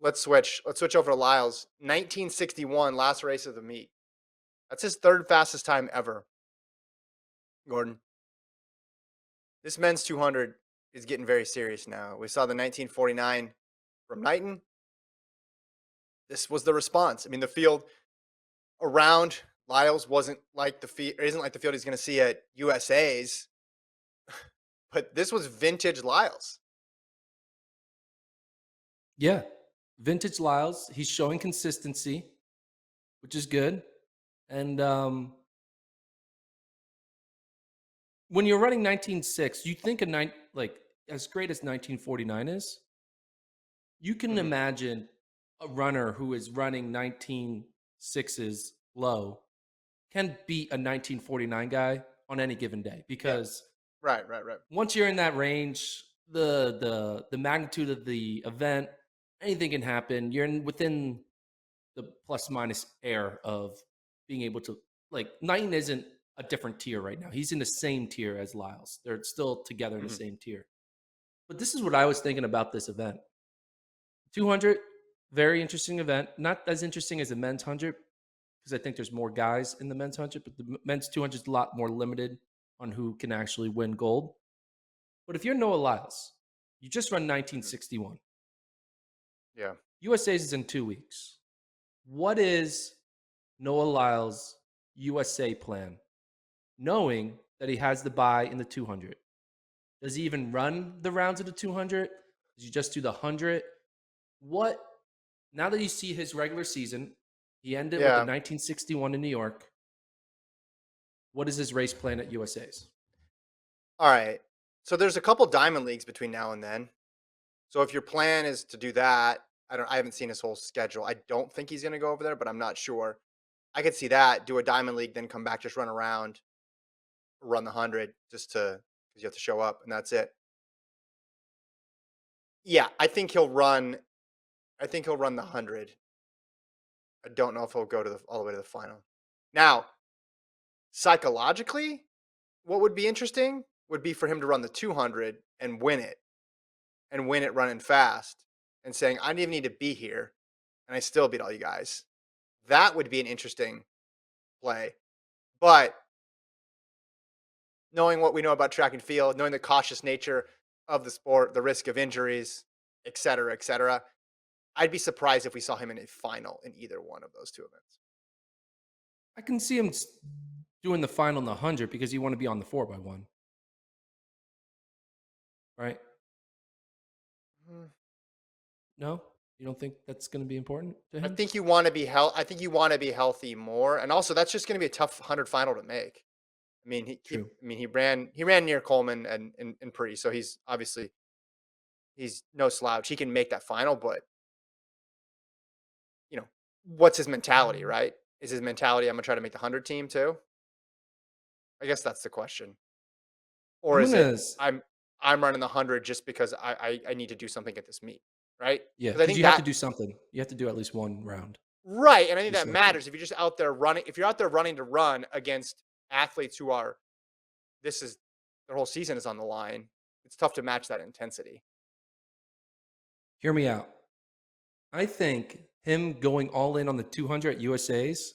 let's switch. Let's switch over to Lyles. 1961, last race of the meet. That's his third fastest time ever. Gordon, this men's 200 is getting very serious now. We saw the 1949 from Knighton. This was the response. I mean, the field around Lyles wasn't like the field, isn't like the field he's going to see at USA's, but this was vintage Lyles. Yeah. Vintage Lyles. He's showing consistency, which is good. And when you're running 19.6, you think like as great as 1949 is, you can Mhm. imagine a runner who is running 19.6s low can beat a 1949 guy on any given day Yeah. because Right, right, right. once you're in that range, the magnitude of the event, anything can happen. Within the plus minus air of being able to like Knighton isn't a different tier right now. He's in the same tier as Lyles. They're still together in the Mhm. same tier. But this is what I was thinking about this event. 200, very interesting event. Not as interesting as the men's 100 because I think there's more guys in the men's 100, but the men's 200 is a lot more limited on who can actually win gold. But if you're Noah Lyles, you just run Mhm. 1961. Yeah. USA's is in 2 weeks. What is Noah Lyles' USA plan, knowing that he has the buy in the 200? Does he even run the rounds of the 200? Does he just do the 100? What, now that you see his regular season, he ended with the Yeah. 1961 in New York. What is his race plan at USA's? All right. So there's a couple diamond leagues between now and then. So if your plan is to do that, I haven't seen his whole schedule. I don't think he's going to go over there, but I'm not sure. I could see that, do a diamond league, then come back, just run around, run the 100 just to cuz you have to show up and that's it. Yeah, I think he'll run the 100. I don't know if he'll go to all the way to the final. Now, psychologically, what would be interesting would be for him to run the 200 and win it running fast and saying, I didn't even need to be here and I still beat all you guys. That would be an interesting play. But knowing what we know about track and field, knowing the cautious nature of the sport, the risk of injuries, et cetera, I'd be surprised if we saw him in a final in either one of those two events. I can see him doing the final in the 100 because you want to be on the 4x1, right? Mm. No? You don't think that's going to be important to I him? think you want to be health. I think you want to be healthy more, and also that's just going to be a tough 100 final to make. I mean, True. he ran near Coleman and in Prix, so he's obviously he's no slouch. He can make that final, but what's his mentality, right? Is his mentality I'm gonna try to make the 100 team too? I guess that's the question. Or I'm is going it to, I'm running the 100 just because I need to do something at this meet, right? yeah, Because I because think you have to that do something. You have to do at least one round, right, and I think do that something. matters if you're just out there running. If you're out there running to run against athletes who are this is their whole season is on the line. It's tough to match that intensity. Hear me out. I think him going all in on the 200 USA's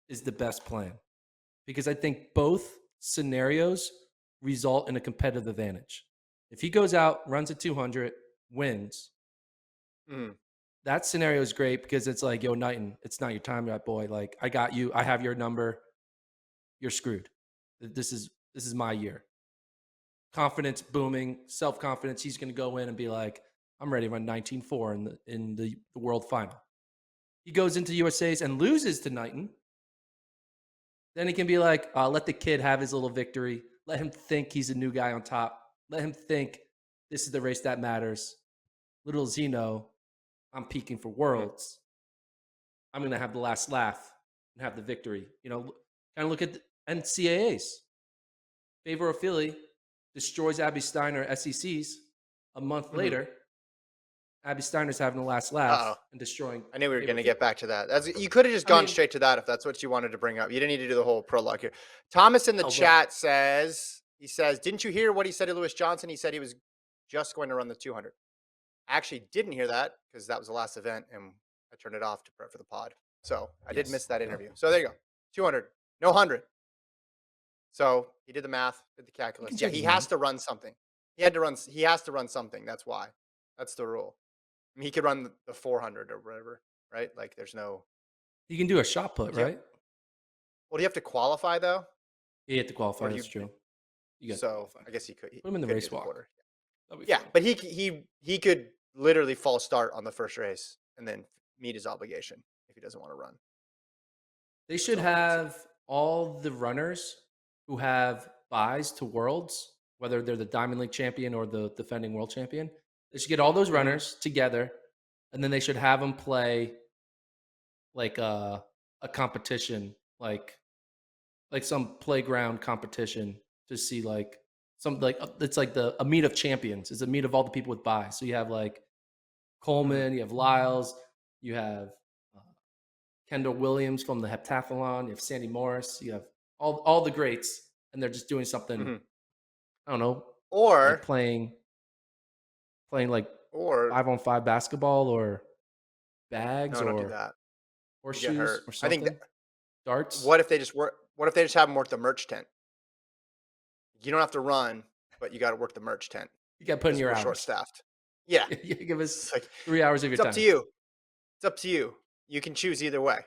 is the best plan because I think both scenarios result in a competitive advantage. If he goes out, runs a 200, wins, Mhm. that scenario is great because it's like, yo, Knighton, it's not your time, that boy. Like, I got you. I have your number. You're screwed. This is my year. Confidence booming, self confidence. He's going to go in and be like, I'm ready to run 19.4 in the world final. He goes into USA's and loses to Knighton. Then he can be like, let the kid have his little victory. Let him think he's a new guy on top. Let him think this is the race that matters. Little Zeno, I'm peaking for Mhm. worlds. I'm going to have the last laugh and have the victory. Kind of look at the NCAAs. Favor of Philly destroys Abby Steiner SECs. A month Mhm. later, Abby Steiner's having the last Uh-oh. laugh and destroying I knew we were Favor going of to Philly. get back to that. You could have just I gone mean, straight to that if that's what you wanted to bring up. You didn't need to do the whole prologue here. Thomas in the no, but chat says, didn't you hear what he said to Lewis Johnson? He said he was just going to run the 200. I actually didn't hear that because that was the last event and I turned it off to prep for the pod. So I did Yes. miss that Yep. interview. So there you go. 200, no 100. So he did the math, did the You can calculus. Yeah, change he his has mind. to run something. He had to run. He has to run something. That's why. That's the rule. I mean, he could run the 400 or whatever, right? Like, there's no. You can do a shot put, Do you, right? well, do you have to qualify though, You have to or qualify. do That's you? true. You got to So qualify. I guess he could. Put him He in the could do race the walk. quarter. That'll be Yeah, fun. but he could literally false start on the first race and then meet his obligation if he doesn't want to run. They That's should all I can see. have all the runners who have buys to Worlds, whether they're the Diamond League champion or the defending world champion. They should get all those Hmm. runners together, and then they should have them play like a competition, like some playground competition to see like some like it's like the a meet of champions. It's a meet of all the people with buys. So you have like Hmm. Coleman, you have Lyles, you have uh, Kendall Williams from the heptathlon, you have Sandy Morris, you have all the greats, and they're just doing something. Hmm. I don't know, like Or playing like or 5-on-5 basketball or bags no, don't do or that. You get horseshoes hurt. or I think. something. Darts. What if they just work? What if they just have them work the merch tent? You don't have to run, but you got to work the merch tent You got to put in because your we're short hours. staffed. Yeah, You give us it's like 3 hours of your it's up to time. you. It's up to you. You can choose either way.